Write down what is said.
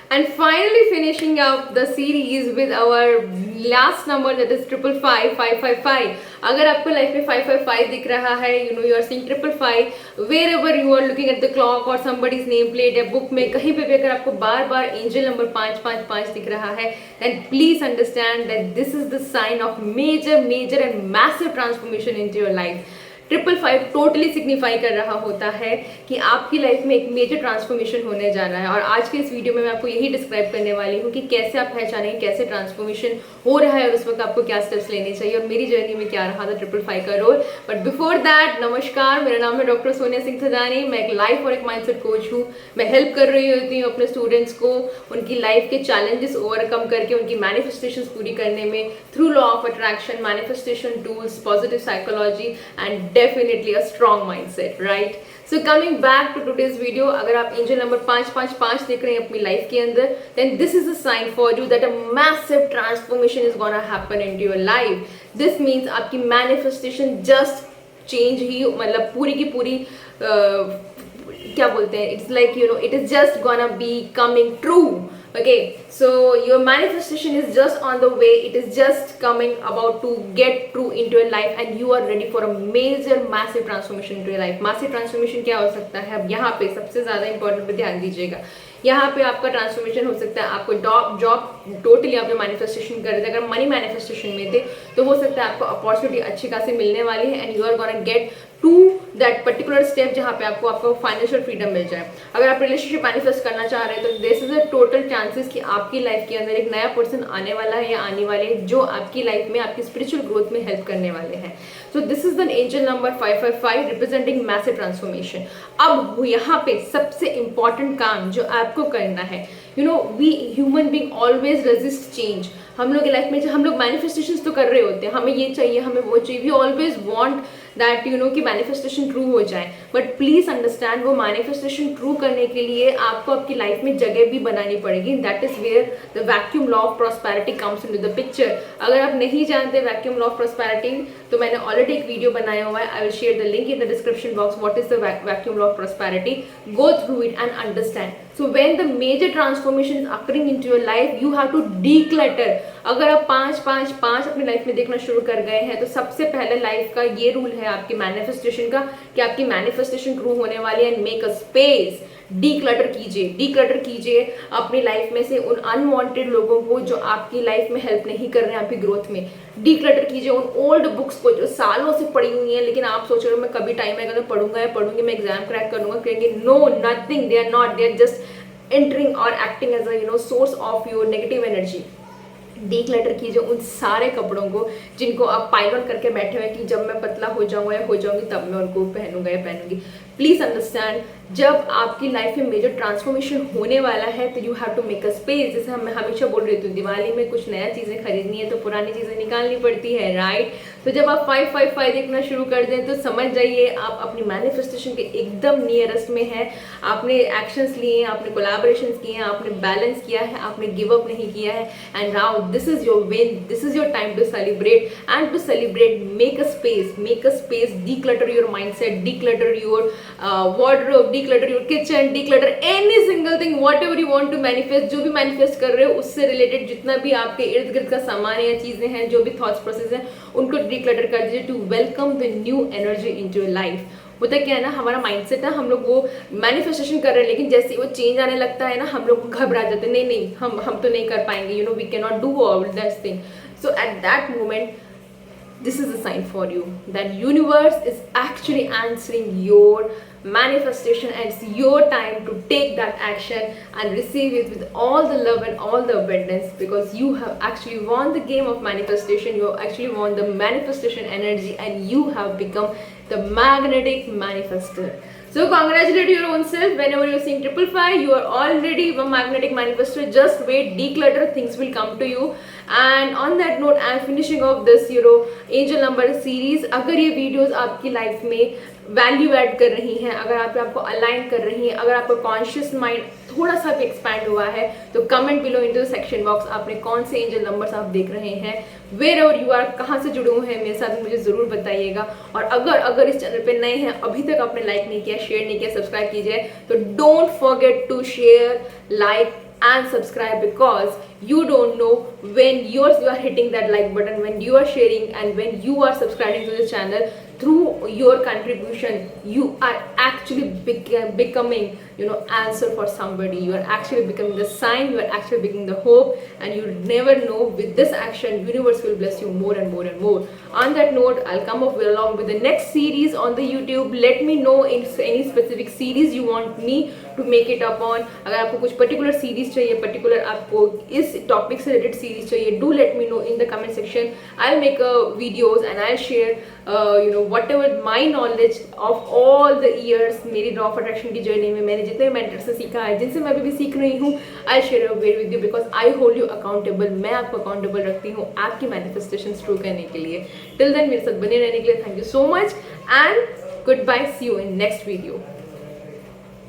And finally finishing up the series with our last number, that is 555. अगर आपको life में 555 दिख रहा है, you are seeing 555 wherever you are looking at the clock or somebody's name plate या book में कहीं पे भी अगर आपको बार बार एंजल नंबर 555 दिख रहा है, then please understand that this is the sign of major and massive transformation into your life. 555 totally signify कर रहा होता है कि आपकी लाइफ में एक मेजर ट्रांसफॉर्मेशन होने जा रहा है। और आज के इस वीडियो में मैं आपको यही डिस्क्राइब करने वाली हूँ कि कैसे आप पहचानेंगे कैसे ट्रांसफॉर्मेशन हो रहा है और उस वक्त आपको क्या स्टेप्स लेने चाहिए और मेरी जर्नी में क्या रहा था 555 का रोल। बट बिफोर दैट, नमस्कार, मेरा नाम है डॉक्टर सोनिया सिंह थदानी। मैं एक लाइफ और एक माइंडसेट कोच हूँ। मैं हेल्प कर रही होती हूँ अपने स्टूडेंट्स को उनकी लाइफ के चैलेंजेस ओवरकम करके उनकी मैनिफेस्टेशंस पूरी करने में through law of attraction, manifestation tools, positive psychology and definitely a strong mindset, right? So coming back to today's video, अगर आप एंजल नंबर 555 देख रहे हैं अपनी लाइफ के अंदर, then this is a sign for you that a massive transformation is gonna happen into your life. This means आपकी manifestation just change ही, मतलब पूरी की पूरी क्या बोलते हैं, it's like it is just gonna be coming true. Okay, so your manifestation is just on the way. It is just coming about to get true into your life and you are ready for a major massive transformation into your life. Massive transformation क्या हो सकता है? अब यहाँ पे सबसे ज़्यादा important पे ध्यान दीजिएगा। यहाँ पे आपका ट्रांसफॉर्मेशन हो सकता है, आपको जॉब टोटली आप जो मैनिफेस्टेशन कर रहे थे, अगर मनी मैनिफेस्टेशन में थे तो हो सकता है आपको अपॉर्चुनिटी अच्छी खासी मिलने वाली है and you are gonna get to that particular step जहाँ पे आपको फाइनेंशियल फ्रीडम मिल जाए। अगर आप रिलेशनशिप मैनिफेस्ट करना चाह रहे हैं तो this is a total chances कि आपकी लाइफ के अंदर एक नया पर्सन आने वाला है या आने वाले हैं जो आपकी लाइफ में आपकी स्पिरिचुअल ग्रोथ में हेल्प करने वाले हैं। So this is the angel number 555 representing massive transformation. अब यहाँ पे सबसे इंपॉर्टेंट काम जो आपको करना है, we human being always resist change. हम लोग की लाइफ में हम लोग मैनिफेस्टेशंस तो कर रहे होते हैं, हमें ये चाहिए, हमें वो चाहिए, वी ऑलवेज वांट दैट कि मैनिफेस्टेशन ट्रू हो जाए। बट प्लीज अंडरस्टैंड, वो मैनिफेस्टेशन ट्रू करने के लिए आपको आपकी लाइफ में जगह भी बनानी पड़ेगी। That is where the vacuum law of prosperity comes into the picture. अगर आप नहीं जानते वैक्यूम लॉ ऑफ प्रॉस्पेरिटी तो मैंने ऑलरेडी एक वीडियो बनाया हुआ है, I will share the link in the description box. What is the vacuum law of prosperity? Go through it and understand. So when the major transformation is occurring into your life, you have to declutter. अगर आप 555 अपनी life में देखना शुरू कर गए हैं तो सबसे पहले लाइफ का ये रूल है आपकी मैनिफेस्टेशन का कि आपकी मैनिफेस्टेशन ट्रू होने वाली है। मेक अ स्पेस, डीक्लटर कीजिए अपनी लाइफ में से उन अनवांटेड लोगों को जो आपकी लाइफ में हेल्प नहीं कर रहे हैं आपकी ग्रोथ में। डीक्लटर कीजिए उन ओल्ड बुक्स को जो सालों से पढ़ी हुई हैं लेकिन आप सोच रहे हो मैं कभी टाइम आएगा तो पढ़ूंगा या पढ़ूंगी, मैं एग्जाम क्रैक कर लूंगा, कहेंगे no, nothing, they are not, they are just entering और acting as a source of your negative energy. Declutter कीजिए उन सारे कपड़ों को जिनको आप पाइल ऑन करके बैठे हुए कि जब मैं पतला हो जाऊंगा या हो जाऊंगी तब मैं उनको पहनूंगा या पहनूंगी। प्लीज अंडरस्टैंड, जब आपकी लाइफ में मेजर ट्रांसफॉर्मेशन होने वाला है तो you have to make a space. जैसे मैं हमेशा बोल रही थी, दिवाली में कुछ नया चीज़ें खरीदनी है तो पुरानी चीज़ें निकालनी पड़ती है, राइट? तो जब आप 555 देखना शुरू कर दें तो समझ जाइए आप अपनी मैनिफेस्टेशन के एकदम नियरेस्ट में है। आपने एक्शंस लिए हैं, आपने कोलैबोरेशंस किए हैं, आपने बैलेंस किया है, आपने गिव अप नहीं किया है and now this is your win, this is your time to celebrate. And to celebrate, make a space, declutter your mindset, declutter your wardrobe, declutter your kitchen, declutter any single thing, whatever you want to manifest। जो भी manifest कर रहे हो उससे related जितना भी आपके इर्द गिर्द का सामान है या चीजें हैं, जो भी थॉट्स प्रोसेस हैं, उनको डिक्लटर कर दीजिए to welcome the new energy into your life. होता क्या है ना, हमारा माइंडसेट है, हम लोग वो मैनिफेस्टेशन कर रहे हैं लेकिन जैसे वो चेंज आने लगता है ना हम लोग घबरा जाते हैं, नहीं हम तो नहीं कर पाएंगे, we can not do all that thing. So at that moment this is a sign for you that universe is actually answering your manifestation and it's your time to take that action and receive it with all the love and all the abundance because you have actually won the game of manifestation. You have actually won the manifestation energy and you have become the magnetic manifester. So congratulate your own self. Whenever you're seeing 555, you are already a magnetic manifester. Just wait, declutter, things will come to you. And on that note, I am finishing off this angel number series. अगर ये videos आपकी life में value add कर रही हैं, अगर आपको align कर रही हैं, अगर आपका कॉन्शियस माइंड थोड़ा सा भी एक्सपैंड हुआ है तो comment below in the section box आपने कौन से एंजल नंबर्स आप देख रहे हैं, वेयर एवर यू आर, कहाँ से जुड़े हुए हैं मेरे साथ, मुझे ज़रूर बताइएगा। और अगर इस चैनल पे नए हैं, अभी तक आपने लाइक नहीं किया, शेयर नहीं किया, सब्सक्राइब कीजिए, तो don't forget to share, like and subscribe, because you don't know when you are hitting that like button, when you are sharing and when you are subscribing to this channel, through your contribution you are actually becoming, answer for somebody. You are actually becoming the sign, you are actually becoming the hope, and you never know, with this action universe will bless you more and more and more. On that note, I'll come up along with the next series on the YouTube. Let me know in any specific series you want me to make it up on. अगर आपको कुछ particular series चाहिए, particular आपको इस topic से related series चाहिए, do let me know in the comment section. I'll make videos and I'll share whatever my knowledge of all the years मेरी law of attraction की जर्नी में मैंने जितने मेंटर से सीखा है, जिनसे मैं अभी भी सीख रही हूँ. I'll share a way with you because I hold you accountable. मैं आपको अकाउंटेबल रखती हूँ आपकी मैनिफेस्टेशंस ट्रू करने के लिए. टिल देन मेरे साथ बने रहने के लिए thank you so much and goodbye. See you in next video.